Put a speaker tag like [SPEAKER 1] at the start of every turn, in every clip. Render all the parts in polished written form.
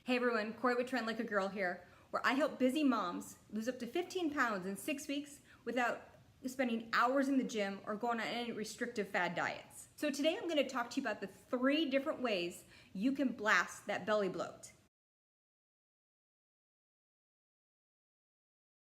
[SPEAKER 1] Hey everyone, Kori with Trend Like a Girl here, where I help busy moms lose up to 15 pounds in 6 weeks without spending hours in the gym or going on any restrictive fad diets. So today I'm going to talk to you about the 3 different ways you can blast that belly bloat.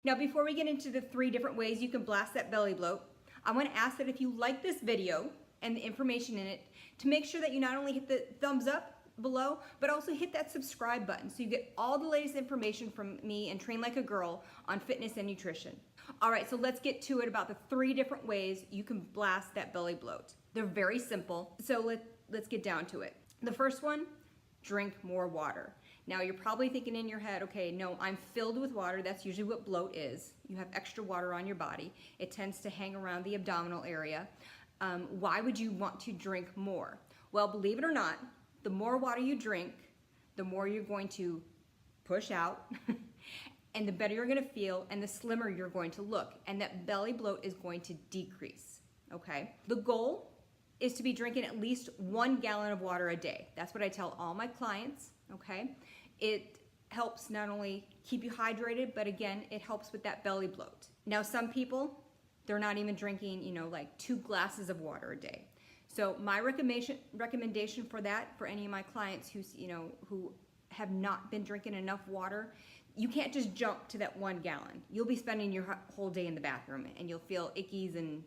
[SPEAKER 1] Now before we get into the 3 different ways you can blast that belly bloat, I want to ask that if you like this video and the information in it, to make sure that you not only hit the thumbs up below, but also hit that subscribe button so you get all the latest information from me and Train Like a Girl on fitness and nutrition. All right, so let's get to it about the 3 different ways you can blast that belly bloat. They're very simple, so let's get down to it. The first one, drink more water. Now you're probably thinking in your head, okay, no, I'm filled with water. That's usually what bloat is. You have extra water on your body. It tends to hang around the abdominal area. Why would you want to drink more? Well, believe it or not, the more water you drink, the more you're going to push out and the better you're going to feel and the slimmer you're going to look, and that belly bloat is going to decrease, okay? The goal is to be drinking at least 1 gallon of water a day. That's what I tell all my clients, okay? It helps not only keep you hydrated, but again, it helps with that belly bloat. Now, some people, they're not even drinking, like 2 glasses of water a day. So my recommendation for that, for any of my clients who have not been drinking enough water, you can't just jump to that 1 gallon. You'll be spending your whole day in the bathroom and you'll feel ickies, and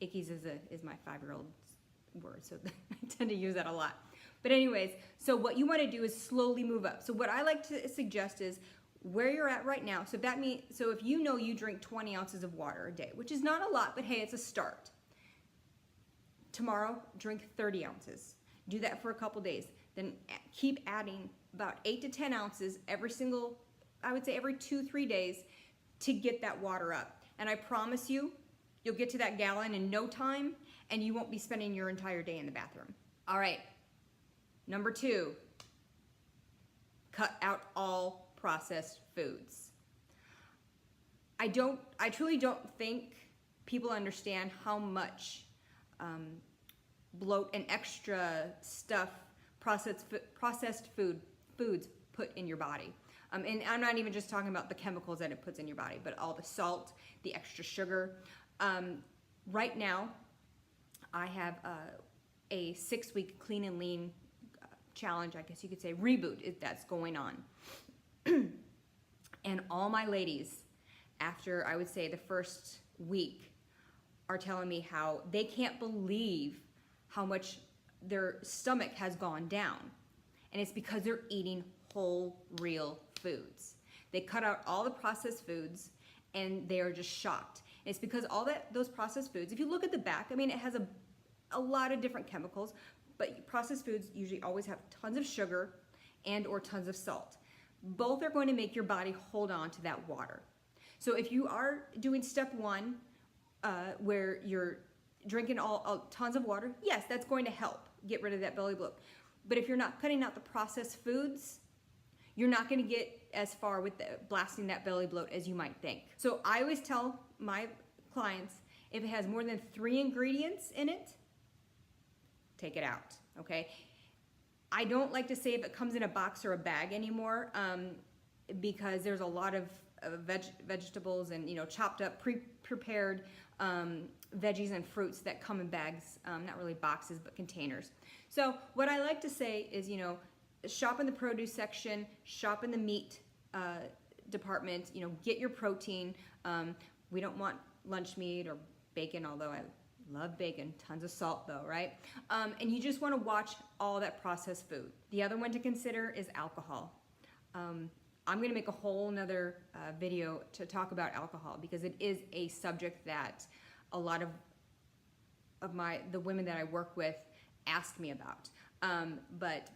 [SPEAKER 1] ickies is my 5-year-old's word, so I tend to use that a lot. But anyways, so what you want to do is slowly move up. So what I like to suggest is where you're at right now. So if you know you drink 20 ounces of water a day, which is not a lot, but hey, it's a start. Tomorrow, drink 30 ounces. Do that for a couple days. Then keep adding about 8 to 10 ounces every 2-3 days to get that water up. And I promise you, you'll get to that gallon in no time, and you won't be spending your entire day in the bathroom. All right, number 2, cut out all processed foods. I truly don't think people understand how much bloat and extra stuff processed foods put in your body. And I'm not even just talking about the chemicals that it puts in your body, but all the salt, the extra sugar. Right now, I have a 6-week clean and lean challenge, I guess you could say, reboot that's going on. And all my ladies, after I would say the first week, are telling me how they can't believe how much their stomach has gone down. And it's because they're eating whole, real foods. They cut out all the processed foods and they are just shocked. And it's because those processed foods, if you look at the back, it has a lot of different chemicals, but processed foods usually always have tons of sugar and or tons of salt. Both are going to make your body hold on to that water. So if you are doing step 1, where you're drinking tons of water, yes, that's going to help get rid of that belly bloat. But if you're not cutting out the processed foods, you're not going to get as far with blasting that belly bloat as you might think. So I always tell my clients, if it has more than 3 ingredients in it, take it out, okay? I don't like to say if it comes in a box or a bag anymore, because there's a lot of vegetables and chopped up, prepared veggies and fruits that come in bags, not really boxes, but containers. So what I like to say is, shop in the produce section, shop in the meat department, get your protein. We don't want lunch meat or bacon, although I love bacon, tons of salt though, right? And you just want to watch all that processed food. The other one to consider is alcohol. I'm going to make a whole nother video to talk about alcohol, because it is a subject that a lot of the women that I work with ask me about. But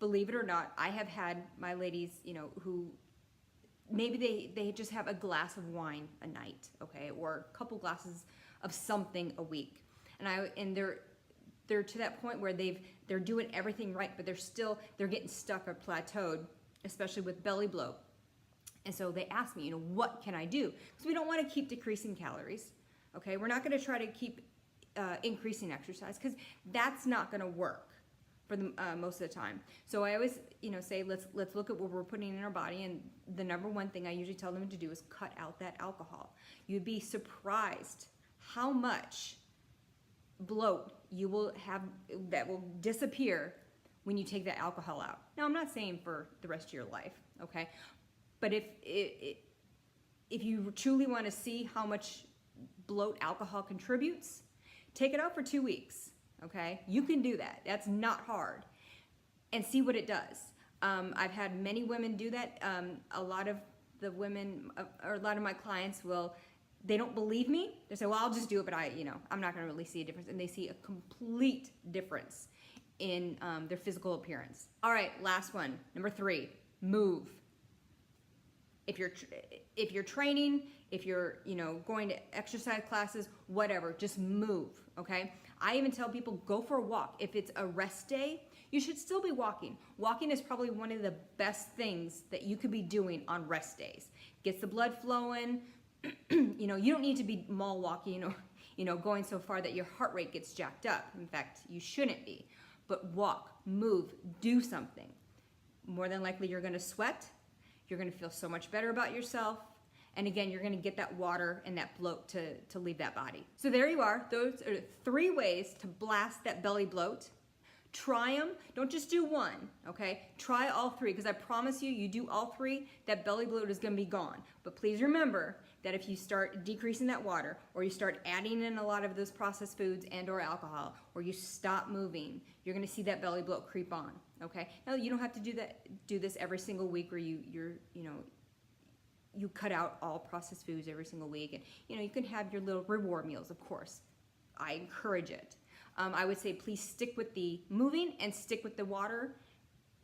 [SPEAKER 1] believe it or not, I have had my ladies, who maybe they just have a glass of wine a night, okay, or a couple glasses of something a week, and they're to that point where they're doing everything right, but they're getting stuck or plateaued, especially with belly bloat. And so they ask me, what can I do? Because we don't want to keep decreasing calories, okay? We're not going to try to keep increasing exercise, because that's not going to work, for the most of the time. So I always, say let's look at what we're putting in our body, and the number one thing I usually tell them to do is cut out that alcohol. You'd be surprised how much bloat you will have that will disappear when you take that alcohol out. Now, I'm not saying for the rest of your life, okay? But if you truly want to see how much bloat alcohol contributes, take it out for 2 weeks, okay? You can do that. That's not hard. And see what it does. I've had many women do that. A lot of the women, or a lot of my clients they don't believe me. They say, well, I'll just do it, but I'm not going to really see a difference. And they see a complete difference in their physical appearance. All right, last one, number 3, move. If you're training, if you're going to exercise classes, whatever, just move, okay? I even tell people, go for a walk. If it's a rest day, you should still be walking. Walking is probably one of the best things that you could be doing on rest days. Gets the blood flowing. You don't need to be mall walking or going so far that your heart rate gets jacked up. In fact, you shouldn't be. But walk, move, do something. More than likely you're going to sweat. You're going to feel so much better about yourself. And again, you're going to get that water and that bloat to leave that body. So there you are. Those are 3 ways to blast that belly bloat. Try them. Don't just do one, okay? Try all 3, because I promise you do all 3, that belly bloat is going to be gone. But please remember that if you start decreasing that water, or you start adding in a lot of those processed foods and or alcohol, or you stop moving, you're going to see that belly bloat creep on, okay? Now, you don't have to do this every single week where you cut out all processed foods every single week. And you can have your little reward meals, of course. I encourage it. I would say please stick with the moving and stick with the water,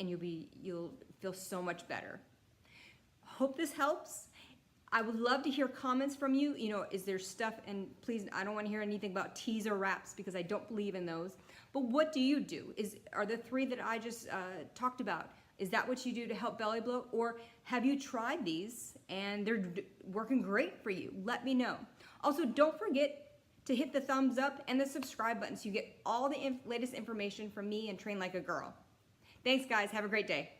[SPEAKER 1] and you'll feel so much better. Hope this helps. I would love to hear comments from you. Is there stuff, and please, I don't want to hear anything about teas or wraps because I don't believe in those. But what do you do? Are the 3 that I just talked about, is that what you do to help belly bloat? Or have you tried these and they're working great for you? Let me know. Also, don't forget to hit the thumbs up and the subscribe button so you get all the latest information from me and Train Like a Girl. Thanks, guys. Have a great day.